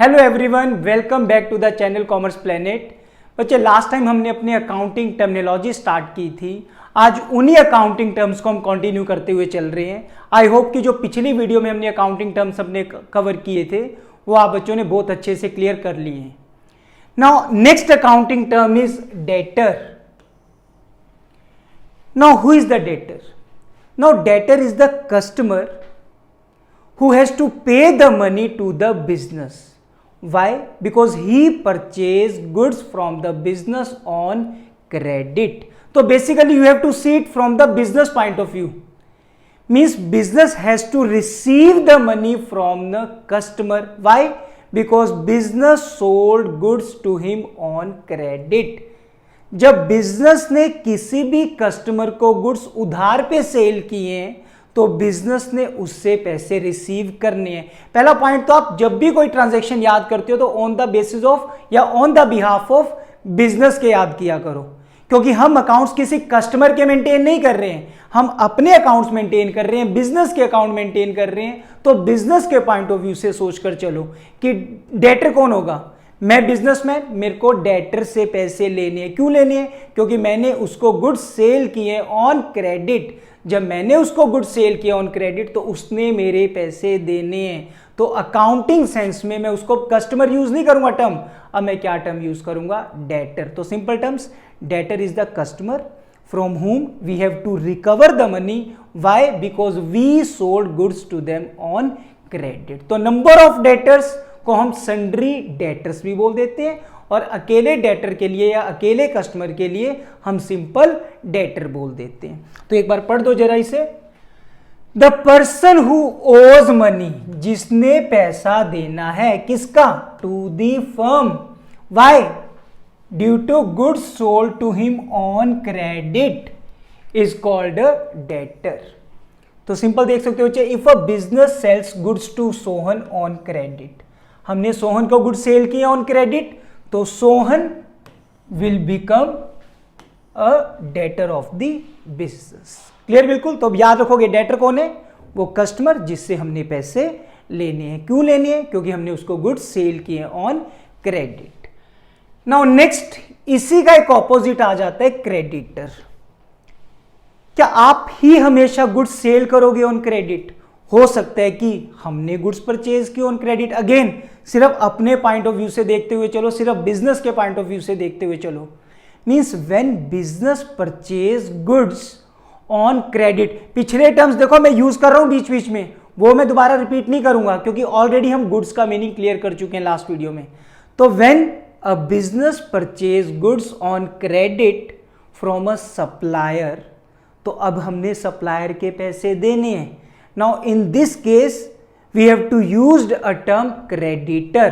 Hello everyone, welcome back to the channel Commerce Planet. बच्चे last time हमने अपनी accounting terminology start की थी। आज उन्हीं अकाउंटिंग टर्म्स को हम कंटिन्यू करते हुए चल रहे हैं। आई होप कि जो पिछली वीडियो में हमने अकाउंटिंग टर्म्स अपने कवर किए थे वो आप बच्चों ने बहुत अच्छे से क्लियर कर लिए हैं। Now next accounting term is debtor. Now who is the debtor? Now debtor is the customer who has to pay the money to the business. Why? Because he purchased goods from the business on credit. So basically you have to see it from the business point of view. Means business has to receive the money from the customer. Why? Because business sold goods to him on credit. जब business ने किसी भी customer को goods उधार पे cell किए तो business ने उससे पैसे रिसीव करने हैं। पहला पॉइंट तो आप जब भी कोई ट्रांजैक्शन याद करते हो तो ऑन द बेसिस ऑफ या on the behalf of business के याद किया करो, क्योंकि हम अकाउंट्स किसी कस्टमर के मेंटेन नहीं कर रहे हैं, हम अपने अकाउंट्स मेंटेन कर रहे हैं, बिजनेस के अकाउंट मेंटेन कर रहे हैं। तो बिजनेस के पॉइंट ऑफ व्यू से सोचकर चलो कि डेटर कौन होगा। मैं बिजनेसमैन, मेरे को डेटर से पैसे लेने हैं। क्यों लेने हैं? क्योंकि मैंने उसको गुड्स सेल किए ऑन क्रेडिट। जब मैंने उसको गुड्स सेल किया ऑन क्रेडिट तो उसने मेरे पैसे देने हैं। तो अकाउंटिंग सेंस में मैं उसको कस्टमर यूज नहीं करूंगा टर्म, अब मैं क्या टर्म यूज करूंगा? डेटर। तो simple terms, debtor is the customer from whom we have to recover the money. Why? Because we sold goods to them on credit. तो नंबर ऑफ डेटर्स को हम सन्ड्री डेटर्स भी बोल देते हैं और अकेले डेटर के लिए या अकेले कस्टमर के लिए हम सिंपल डेटर बोल देते हैं। तो एक बार पढ़ दो जरा इसे। The person who owes money, जिसने पैसा देना है, किसका? To the firm. Why? Due to goods sold to him on credit is called debtor. तो सिंपल देख सकते हो, if a business sells goods to Sohan on credit, हमने सोहन को गुड्स सेल किया ऑन क्रेडिट तो Sohan will become a debtor of the business. Clear? बिल्कुल। तो अब याद रखोगे डेटर कौन है? वो कस्टमर जिससे हमने पैसे लेने हैं। क्यों लेने हैं? क्योंकि हमने उसको गुड्स सेल किए ऑन क्रेडिट। नाउ नेक्स्ट, इसी का एक ऑपोजिट आ जाता है क्रेडिटर। क्या आप ही हमेशा गुड्स सेल करोगे ऑन क्रेडिट? हो सकता है कि हमने गुड्स परचेज की ऑन क्रेडिट। अगेन सिर्फ अपने पॉइंट ऑफ व्यू से देखते हुए चलो, सिर्फ बिजनेस के पॉइंट ऑफ व्यू से देखते हुए चलो। Means when business purchase goods on credit, पिछले टर्म्स देखो मैं यूज कर रहा हूं बीच बीच में, वो मैं दोबारा रिपीट नहीं करूंगा क्योंकि ऑलरेडी हम गुड्स का मीनिंग क्लियर कर चुके हैं लास्ट वीडियो में। तो when a business purchase goods on credit from a supplier, तो अब हमने सप्लायर के पैसे देने हैं। Now in this case we have to use a term creditor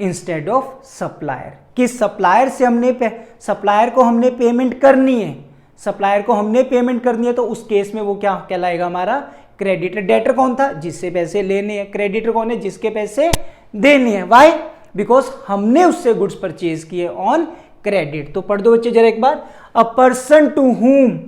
instead of supplier। किस सप्लायर से हमने सप्लायर को हमने पेमेंट करनी है, सप्लायर को हमने पेमेंट करनी है, तो उस केस में वो क्या कहलाएगा? हमारा क्रेडिटर। डेटर कौन था? जिससे पैसे लेने हैं। क्रेडिटर कौन है? जिसके पैसे देने हैं। वाई? बिकॉज हमने उससे गुड्स परचेज किए ऑन क्रेडिट। तो पढ़ दो बच्चे जरा एक बार। A person to whom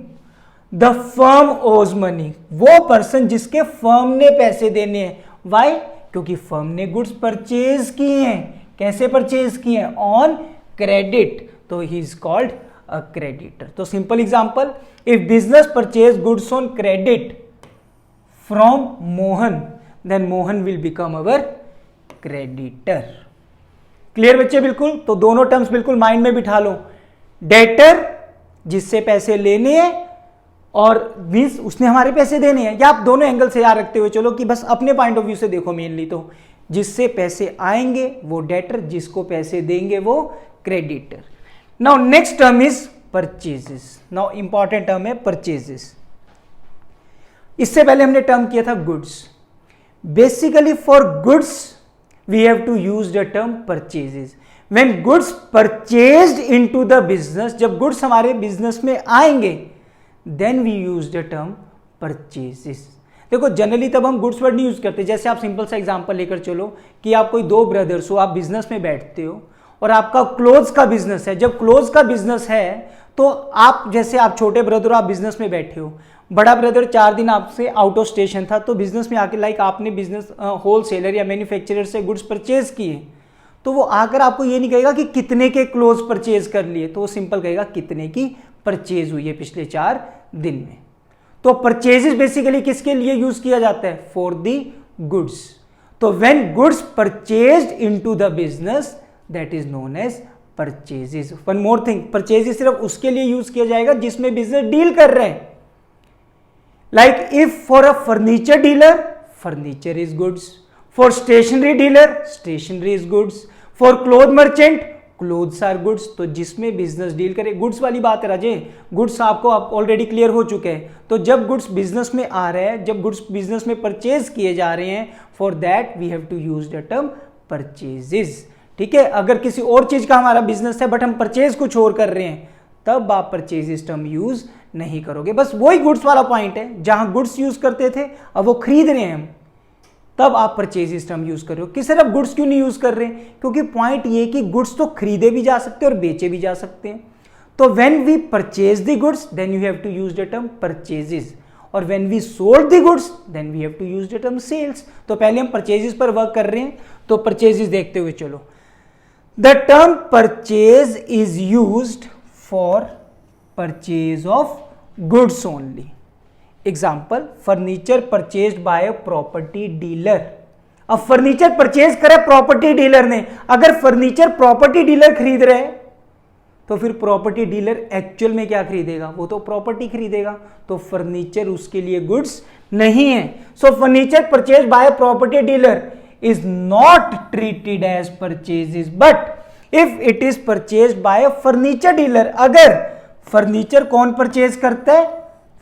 the firm owes money, वो पर्सन जिसके फर्म ने पैसे देने हैं। वाई? क्योंकि फर्म ने गुड्स परचेज किए हैं। कैसे परचेज किए हैं? On credit. तो he is called a creditor. तो simple example, if business purchase goods on credit from Mohan, then Mohan will become our creditor. Clear बच्चे? बिल्कुल। तो दोनों टर्म्स बिल्कुल माइंड में बिठा लो। डेटर जिससे पैसे लेने हैं और मींस उसने हमारे पैसे देने हैं, या आप दोनों एंगल से याद रखते हुए चलो कि बस अपने पॉइंट ऑफ व्यू से देखो मेनली। तो जिससे पैसे आएंगे वो डेटर, जिसको पैसे देंगे वो creditor. Now next term is purchases. Now important term है परचेजेस। इससे पहले हमने टर्म किया था goods. Basically for goods we have to use the term purchases. When goods purchased into the business, जब गुड्स हमारे बिजनेस में आएंगे then we use the term purchases. देखो जनरली तब हम गुड्स वर्ड नहीं यूज करते। जैसे आप सिंपल सा एग्जांपल लेकर चलो कि आप कोई दो ब्रदर्स हो, आप बिजनेस में बैठते हो और आपका क्लोथ्स का बिजनेस है। जब क्लोथ्स का बिजनेस है तो आप, जैसे आप छोटे ब्रदर हो, आप बिजनेस में बैठे हो, बड़ा ब्रदर 4 दिन आपसे आउट ऑफ स्टेशन था, तो बिजनेस में आके लाइक आपने बिजनेस होलसेलर या मैन्युफैक्चरर से गुड्स परचेज किए, तो वो आकर आपको ये नहीं कहेगा कि कितने के क्लोज परचेज कर लिए, तो वो सिंपल कहेगा कितने की परचेज हुई है पिछले 4 दिन में। तो परचेजेस बेसिकली किसके लिए यूज किया जाता है? For the goods. तो when goods purchased into the business that is known as purchases. One more thing, purchases सिर्फ उसके लिए यूज किया जाएगा जिसमें बिजनेस डील कर रहे हैं। Like if for a furniture dealer, furniture is goods, for stationery dealer, stationery is goods, for cloth merchant, clothes are goods. तो जिसमें बिजनेस डील करे, गुड्स वाली बात है राजे, गुड्स आपको ऑलरेडी क्लियर हो चुके हैं। तो जब गुड्स बिजनेस में आ रहे हैं, जब गुड्स बिजनेस में परचेज किए जा रहे हैं, for that we have to use the term purchases. ठीक है, अगर किसी और चीज का हमारा बिजनेस है बट हम परचेज कुछ और कर रहे हैं, तब आप परचेजेस टर्म यूज नहीं करोगे। बस वही गुड्स वाला पॉइंट है, जहां गुड्स यूज करते थे अब वो खरीद रहे हैं हम, तब आप परचेजेस टर्म यूज कर रहे हो। कि सर अब गुड्स क्यों नहीं यूज कर रहे हैं? क्योंकि पॉइंट ये कि गुड्स तो खरीदे भी जा सकते हैं और बेचे भी जा सकते हैं। तो when we purchase the goods then you have to use the term purchases, और when we sold the goods then we have to use the term sales. तो पहले हम परचेजेस पर वर्क कर रहे हैं, तो परचेजेस देखते हुए चलो। The term purchase is used for purchase of goods only. Example, furniture purchased bye property dealer. अब फर्नीचर परचेज करे प्रॉपर्टी डीलर ने, अगर फर्नीचर प्रॉपर्टी डीलर खरीद रहे हैं तो फिर प्रॉपर्टी डीलर एक्चुअल में क्या खरीदेगा? वो तो प्रॉपर्टी खरीदेगा, तो फर्नीचर उसके लिए गुड्स नहीं है। So furniture purchase by property dealer is not treated as purchases, but if it is purchase by furniture dealer, अगर फर्नीचर कौन परचेज करता है?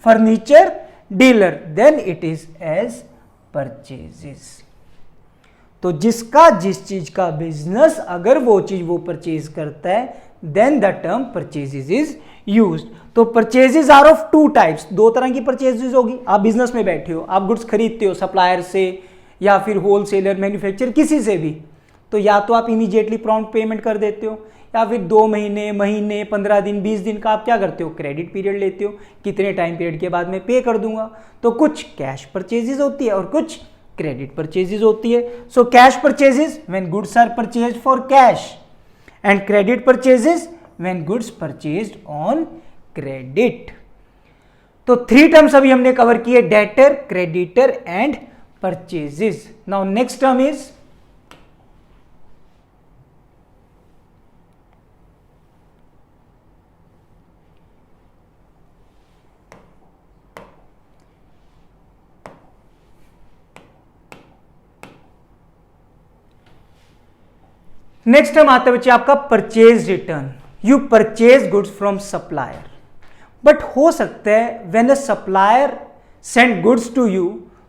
Furniture dealer, then it is as purchases. तो जिसका जिस चीज का बिजनेस, अगर वो चीज वो परचेज करता है, then the term purchases is used. तो परचेजेस आर ऑफ 2 टाइप्स, 2 तरह की परचेजेस होगी। आप बिजनेस में बैठे हो, आप गुड्स खरीदते हो सप्लायर से या फिर होलसेलर, मैन्युफैक्चरर, किसी से भी, तो या तो आप इमीडिएटली प्रॉम्प्ट पेमेंट कर देते हो, या फिर 2 महीने, 15 दिन, 20 दिन का आप क्या करते हो? क्रेडिट पीरियड लेते हो, कितने टाइम पीरियड के बाद मैं पे कर दूंगा। तो कुछ कैश परचेजेस होती है और कुछ क्रेडिट परचेजेस होती है। So cash purchases when goods are purchased for cash, and credit purchases when goods purchased on credit. तो 3 टर्म्स अभी हमने कवर किए, debtor, creditor and purchases. Now next term is next term आता है बच्चे आपका purchase return. You purchase goods from supplier, but हो सकता है when a supplier send goods to you,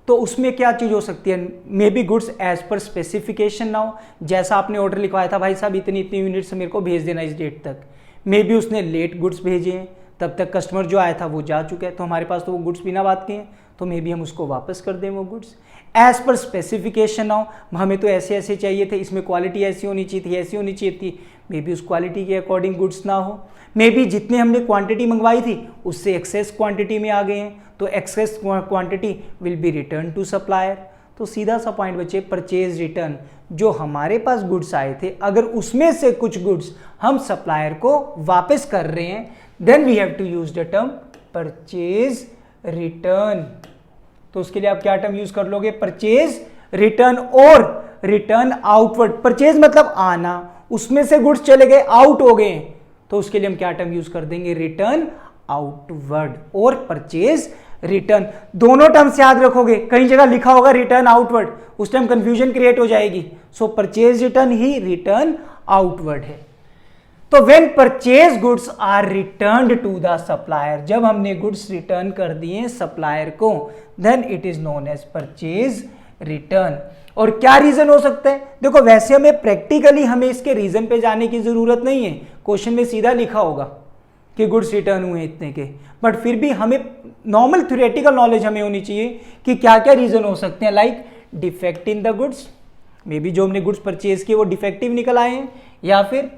तो उसमें क्या चीज हो सकती है? May be goods as per specification ना हो, जैसा आपने ऑर्डर लिखवाया था, भाई साहब इतनी इतनी यूनिट्स मेरे को भेज देना इस डेट तक। मे बी उसने लेट गुड्स भेजे हैं, तब तक कस्टमर जो आया था वो जा चुका है, तो हमारे पास तो वो गुड्स बिना बात के हैं, तो मे बी हम उसको वापस कर दें वो गुड्स। एज पर स्पेसिफिकेशन ना हो, हमें तो ऐसे ऐसे चाहिए थे, इसमें क्वालिटी ऐसी होनी चाहिए थी, ऐसी होनी चाहिए थी, मे बी उस क्वालिटी के अकॉर्डिंग गुड्स ना हो। मे बी जितने हमने क्वांटिटी मंगवाई थी उससे एक्सेस क्वांटिटी में आ गए हैं, तो excess quantity will be return to supplier. तो सीधा सा पॉइंट बचे, परचेज रिटर्न, जो हमारे पास गुड्स आए थे अगर उसमें से कुछ गुड्स हम सप्लायर को वापस कर रहे हैं, then we have to use the term purchase return. तो उसके लिए आप क्या टर्म यूज कर लोगे? परचेज रिटर्न और रिटर्न आउटवर्ड। परचेज मतलब आना, उसमें से गुड्स चले गए, आउट हो गए, तो उसके लिए हम क्या टर्म यूज कर देंगे? रिटर्न आउटवर्ड और परचेज रिटर्न। दोनों टर्म्स याद रखोगे, कई जगह लिखा होगा रिटर्न आउटवर्ड, उस टाइम कंफ्यूजन क्रिएट हो जाएगी। सो परचेज रिटर्न ही रिटर्न आउटवर्ड है। तो when purchase goods are returned to the supplier, जब हमने गुड्स रिटर्न कर दिए सप्लायर को, then it is known as purchase return. और क्या रीजन हो सकता है? देखो वैसे हमें प्रैक्टिकली हमें इसके रीजन पे जाने की जरूरत नहीं है, क्वेश्चन में सीधा लिखा होगा कि गुड्स रिटर्न हुए इतने के, बट फिर भी हमें नॉर्मल थ्योरेटिकल नॉलेज हमें होनी चाहिए कि क्या क्या रीजन हो सकते हैं। Like defect in the goods, may be जो हमने गुड्स परचेज किए वो डिफेक्टिव निकल आए हैं, या फिर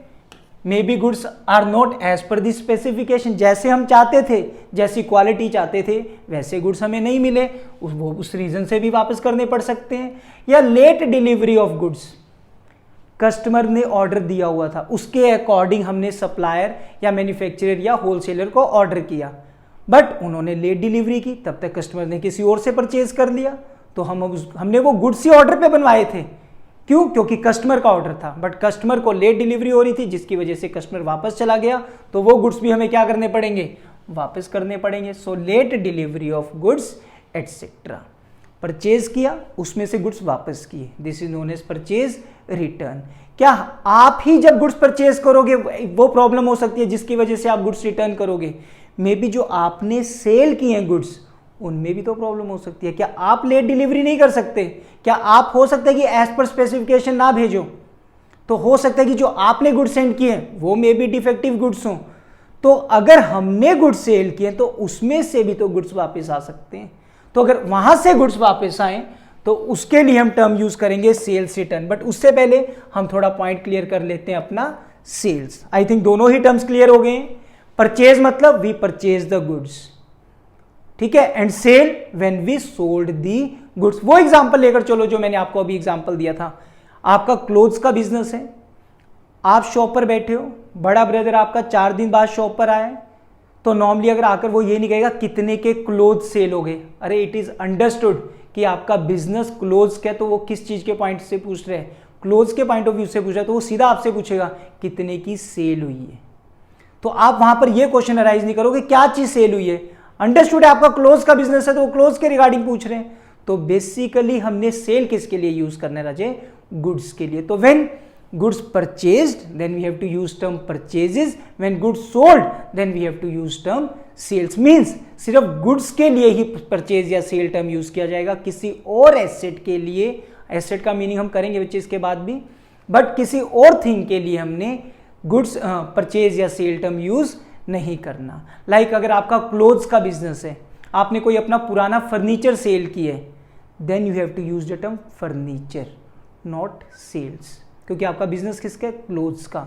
may be goods are not as per the specification, जैसे हम चाहते थे, जैसी क्वालिटी चाहते थे वैसे गुड्स हमें नहीं मिले, उस रीजन से भी वापस करने पड़ सकते हैं। या late delivery of goods, customer ने ऑर्डर दिया हुआ था, उसके अकॉर्डिंग हमने सप्लायर या मैन्युफैक्चरर या होलसेलर को ऑर्डर किया, बट उन्होंने लेट डिलीवरी की, तब तक कस्टमर ने किसी और से परचेज कर लिया। तो हमने वो गुड्स ही ऑर्डर पे बनवाए थे, क्यों? क्योंकि कस्टमर का ऑर्डर था, बट कस्टमर को लेट डिलीवरी हो रही थी, जिसकी वजह से कस्टमर वापस चला गया, तो वो गुड्स भी हमें क्या करने पड़ेंगे? वापस करने पड़ेंगे। So late delivery of goods etcetera. Purchase किया, उसमें से गुड्स वापस किए, this is known as purchase return. क्या आप ही जब गुड्स परचेज करोगे वो प्रॉब्लम हो सकती है जिसकी वजह से आप गुड्स रिटर्न करोगे? मे बी जो आपने सेल किए हैं गुड्स, उनमें भी तो प्रॉब्लम हो सकती है। क्या आप लेट डिलीवरी नहीं कर सकते? क्या आप हो सकता है कि एज पर स्पेसिफिकेशन ना भेजो? तो हो सकता है कि जो आपने गुड्स सेंड किए हैं वो मे बी डिफेक्टिव गुड्स हों। तो अगर हमने गुड्स सेल किए तो उसमें से भी तो गुड्स वापस आ सकते हैं। तो अगर वहां से गुड्स वापस आए तो उसके लिए हम टर्म यूज करेंगे सेल्स रिटर्न। बट उससे पहले हम थोड़ा पॉइंट क्लियर कर लेते हैं अपना सेल्स। आई थिंक दोनों ही टर्म्स क्लियर हो गए। परचेज मतलब वी परचेज द गुड्स, ठीक है, and sale when we sold the goods. वो एग्जांपल लेकर चलो जो मैंने आपको अभी एग्जांपल दिया था। आपका क्लोथ्स का बिजनेस है, आप शॉप पर बैठे हो, बड़ा ब्रदर आपका 4 दिन बाद शॉप पर आया, तो नॉर्मली अगर आकर वो ये नहीं कहेगा कितने के क्लोथ सेल हो गए। अरे इट इज अंडरस्टूड कि आपका बिजनेस क्लोथ्स का है, तो वो किस चीज के पॉइंट से पूछ रहे हैं? क्लोथ्स के पॉइंट ऑफ व्यू से पूछ रहा है, तो वो सीधा आपसे पूछेगा कितने की सेल हुई है। तो आप वहां पर ये क्वेश्चन अराइज नहीं करोगे क्या चीज सेल हुई है। अंडरस्टूड है आपका क्लोथ्स का बिजनेस है, तो वो क्लोथ्स के रिगार्डिंग पूछ रहे हैं। तो बेसिकली हमने सेल किसके लिए यूज करना है राजे? गुड्स के लिए। तो when goods purchased then we have to use term purchases, when goods sold then we have to use term sales। means सिर्फ goods के लिए ही purchase या sale term यूज किया जाएगा, किसी और asset के लिए, asset का मीनिंग हम करेंगे बच्चे इसके बाद भी, बट किसी और थिंग के लिए हमने goods purchase या sale term यूज नहीं करना। लाइक अगर आपका क्लोथ्स का बिजनेस है, आपने कोई अपना पुराना फर्नीचर सेल किया है, then you have to use the term furniture not sales, क्योंकि आपका बिजनेस किसका है? क्लोथ्स का।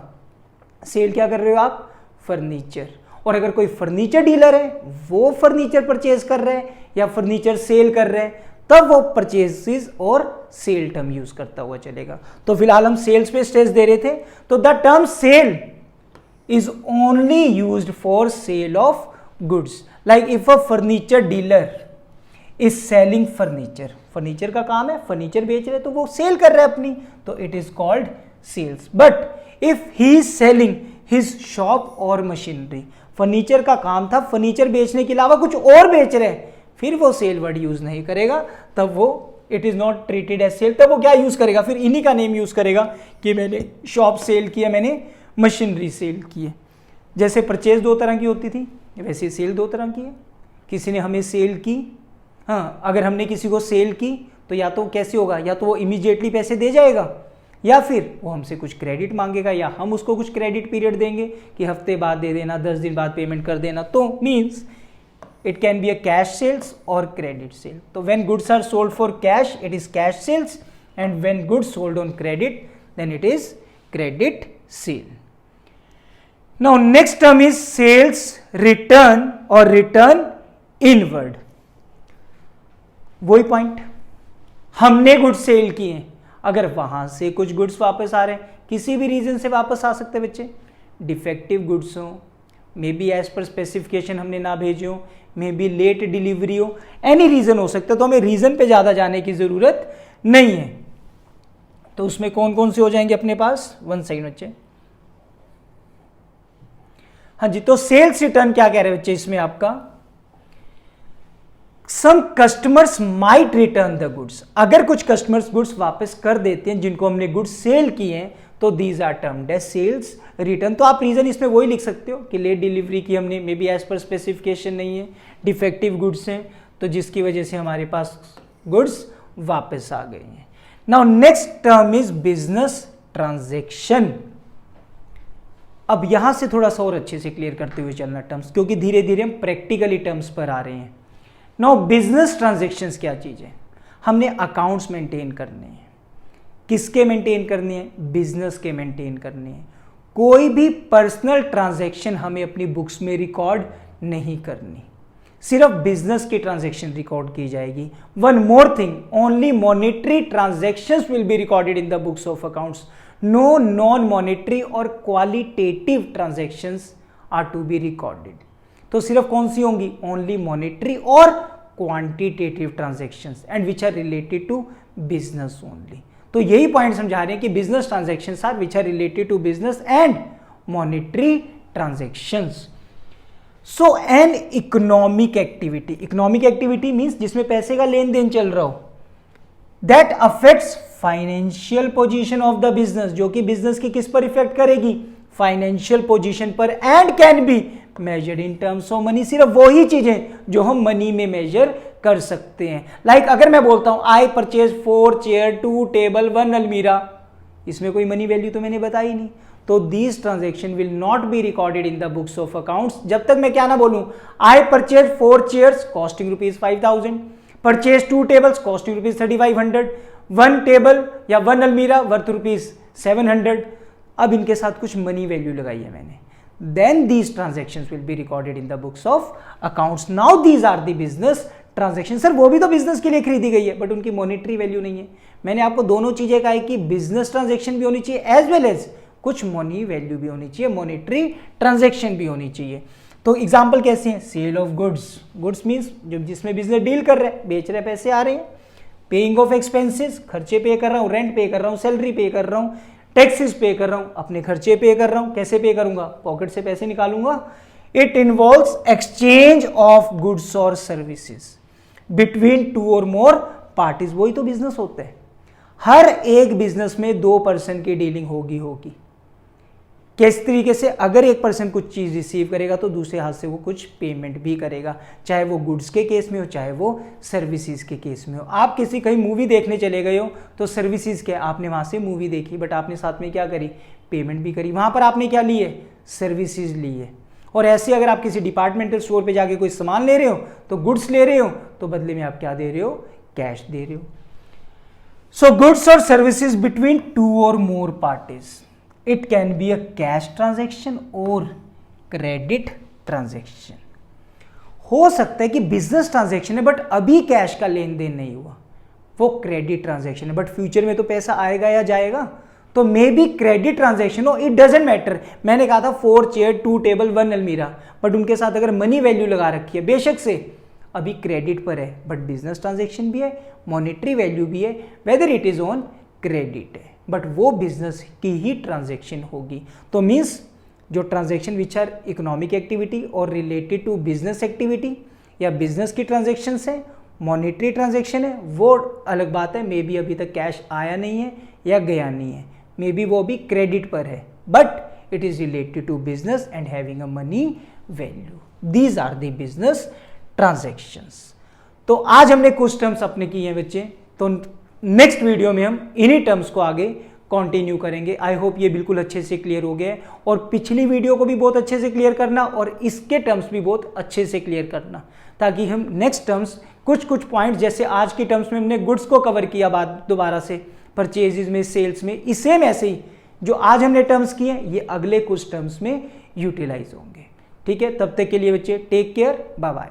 सेल क्या कर रहे हो आप? फर्नीचर। और अगर कोई फर्नीचर डीलर है, वो फर्नीचर परचेज कर रहे हैं या फर्नीचर सेल कर रहे हैं, तब वो परचेज और सेल टर्म यूज करता हुआ चलेगा। तो फिलहाल हम सेल्स पे स्ट्रेस दे रहे थे। तो the term sale is only used for sale of goods, like if a furniture dealer is selling furniture, furniture का काम है, फर्नीचर बेच रहे तो वो सेल कर रहे हैं अपनी, तो it is called sales. But if he is selling his shop और मशीनरी, फर्नीचर का काम था, फर्नीचर बेचने के अलावा कुछ और बेच रहे हैं, फिर वो सेल वर्ड यूज नहीं करेगा, तब वो it is not treated as sale. तब वो क्या यूज करेगा? फिर इन्हीं का नेम यूज करेगा कि मैंने शॉप सेल किया, मैंने मशीनरी सेल की है। जैसे परचेज 2 तरह की होती थी, वैसे सेल 2 तरह की है। किसी ने हमें सेल की, हाँ, अगर हमने किसी को सेल की तो या तो कैसे होगा, या तो वो इमीडिएटली पैसे दे जाएगा, या फिर वो हमसे कुछ क्रेडिट मांगेगा, या हम उसको कुछ क्रेडिट पीरियड देंगे कि हफ्ते बाद दे देना, 10 दिन बाद पेमेंट कर देना। तो means it can be a cash sales और क्रेडिट सेल। तो when goods are sold for cash it is cash sales, and when goods sold on credit then it is credit sale. Now next term is sales return or return inward। वही point, हमने goods sale किए हैं, अगर वहां से कुछ goods वापस आ रहे हैं, किसी भी रीजन से वापस आ सकते हैं बच्चे, डिफेक्टिव गुड्स हो, may be as per specification हमने ना भेजे हो, मे बी लेट डिलीवरी हो, एनी रीजन हो सकता है। तो हमें रीजन पे ज्यादा जाने की जरूरत नहीं है। तो उसमें कौन कौन से हो जाएंगे अपने पास? 1 सेकंड बच्चे। हाँ जी, तो सेल्स रिटर्न क्या कह रहे हैं बच्चे इसमें आपका? Some customers might return the goods, अगर कुछ कस्टमर्स गुड्स वापस कर देते हैं जिनको हमने गुड्स सेल किए हैं, तो these are termed as sales return. तो आप रीजन इसमें वही लिख सकते हो कि लेट डिलीवरी की हमने, may be as per specification नहीं है, डिफेक्टिव गुड्स हैं, तो जिसकी वजह से हमारे पास गुड्स वापस आ गए हैं। Now next term is business transaction. अब यहां से थोड़ा सा और अच्छे से क्लियर करते हुए चलना टर्म्स, क्योंकि धीरे धीरे हम प्रैक्टिकली टर्म्स पर आ रहे हैं। नाउ बिजनेस ट्रांजैक्शंस क्या चीज है? हमने अकाउंट्स मेंटेन करने हैं। किसके मेंटेन करने हैं? बिजनेस के मेंटेन करने हैं। कोई भी पर्सनल ट्रांजैक्शन हमें अपनी बुक्स में रिकॉर्ड नहीं करनी, सिर्फ बिजनेस की ट्रांजैक्शन रिकॉर्ड की जाएगी। One more thing, only monetary transactions will be recorded in the books of accounts, no non monetary और qualitative transactions are to be recorded. तो सिर्फ कौन सी होंगी? ओनली मॉनेटरी और quantitative transactions and which are related to business only. तो यही point समझा रहे हैं कि business transactions are which are related to business and monetary transactions. So an economic activity, economic activity means जिसमें पैसे का लेन देन चल रहा हो, that affects financial position of the business, जो कि बिजनेस की किस पर इफेक्ट करेगी? फाइनेंशियल पोजीशन पर, and can be measured in terms of money. सिर्फ वही चीजें जो हम मनी में मेजर कर सकते हैं। लाइक अगर मैं बोलता हूं आई परचेज 4 चेयर 2 टेबल 1 अलमीरा, इसमें कोई मनी वैल्यू तो मैंने बताई नहीं, तो these transaction will not be recorded in the books of accounts जब तक मैं क्या ना बोलूं I purchase 4 chairs costing rupees 5000, purchase 2 tables costing rupees 3500, 1 table या 1 अलमीरा वर्थ रुपीज 700। अब इनके साथ कुछ मनी वैल्यू लगाई है मैंने, then these transactions will be recorded in the books of accounts. Now these are the business transactions. Sir वो भी तो बिजनेस के लिए खरीदी गई है बट उनकी मॉनेटरी वैल्यू नहीं है। मैंने आपको दोनों चीजें कहा कि बिजनेस ट्रांजैक्शन भी होनी चाहिए एज वेल एज कुछ मनी वैल्यू भी होनी चाहिए, मॉनेटरी ट्रांजैक्शन भी होनी चाहिए। तो एग्जांपल कैसे हैं? Sale of goods, goods means जो जिसमें बिजनेस डील कर रहे हैं, बेच रहे, पैसे आ रहे हैं। पेइंग ऑफ एक्सपेंसेस, खर्चे पे कर रहा हूं, रेंट पे कर रहा हूं, सैलरी पे कर रहा हूं, टैक्सेस पे कर रहा हूं, अपने खर्चे पे कर रहा हूं। कैसे पे करूंगा? पॉकेट से पैसे निकालूंगा। It involves exchange of goods और सर्विसेज बिटवीन 2 और मोर पार्टीज। वही तो बिजनेस होता है। हर एक बिजनेस में 2 पर्सन की डीलिंग होगी। किस तरीके से? अगर एक पर्सन कुछ चीज रिसीव करेगा तो दूसरे हाथ से वो कुछ पेमेंट भी करेगा, चाहे वो गुड्स के केस में हो चाहे वो सर्विसेज के केस में हो। आप किसी कहीं मूवी देखने चले गए हो तो सर्विसेज क्या? आपने वहां से मूवी देखी बट आपने साथ में क्या करी? पेमेंट भी करी। वहां पर आपने क्या ली है? सर्विसेज ली है। और ऐसे अगर आप किसी डिपार्टमेंटल स्टोर पे जाके कोई सामान ले रहे हो तो गुड्स ले रहे हो, तो बदले में आप क्या दे रहे हो? कैश दे रहे हो। सो गुड्स और सर्विसेज बिटवीन 2 और मोर parties, it can be a cash transaction और credit transaction। हो सकता है कि बिजनेस ट्रांजैक्शन है बट अभी कैश का लेन देन नहीं हुआ, वो क्रेडिट ट्रांजैक्शन है, बट फ्यूचर में तो पैसा आएगा या जाएगा, तो मे बी क्रेडिट ट्रांजैक्शन हो। It doesn't matter. मैंने कहा था 4 चेयर 2 टेबल 1 अलमीरा, बट उनके साथ अगर मनी वैल्यू लगा रखी है, बेशक से अभी क्रेडिट पर है बट बिजनेस ट्रांजैक्शन भी है, मॉनेटरी वैल्यू भी है, whether it is on credit है बट वो बिजनेस की ही ट्रांजैक्शन होगी। तो मीन्स जो transaction which are economic activity और रिलेटेड टू बिजनेस एक्टिविटी या बिजनेस की ट्रांजैक्शन है, मॉनेटरी ट्रांजैक्शन है, वो अलग बात है। मे बी अभी तक कैश आया नहीं है या गया नहीं है, मे बी वो भी क्रेडिट पर है but it is related to business and having a money value. These are the business transactions. तो आज हमने कुछ टर्म्स अपने किए हैं बच्चे, तो नेक्स्ट वीडियो में हम इन्हीं टर्म्स को आगे कंटिन्यू करेंगे। आई होप ये बिल्कुल अच्छे से क्लियर हो गया, और पिछली वीडियो को भी बहुत अच्छे से क्लियर करना और इसके टर्म्स भी बहुत अच्छे से क्लियर करना, ताकि हम नेक्स्ट टर्म्स कुछ पॉइंट, जैसे आज की टर्म्स में हमने गुड्स को कवर किया बाद दोबारा से, परचेजेज में, सेल्स में, इसे में ऐसे ही जो आज हमने टर्म्स किए ये अगले कुछ टर्म्स में यूटिलाइज होंगे। ठीक है, तब तक के लिए बच्चे टेक केयर, बाय बाय।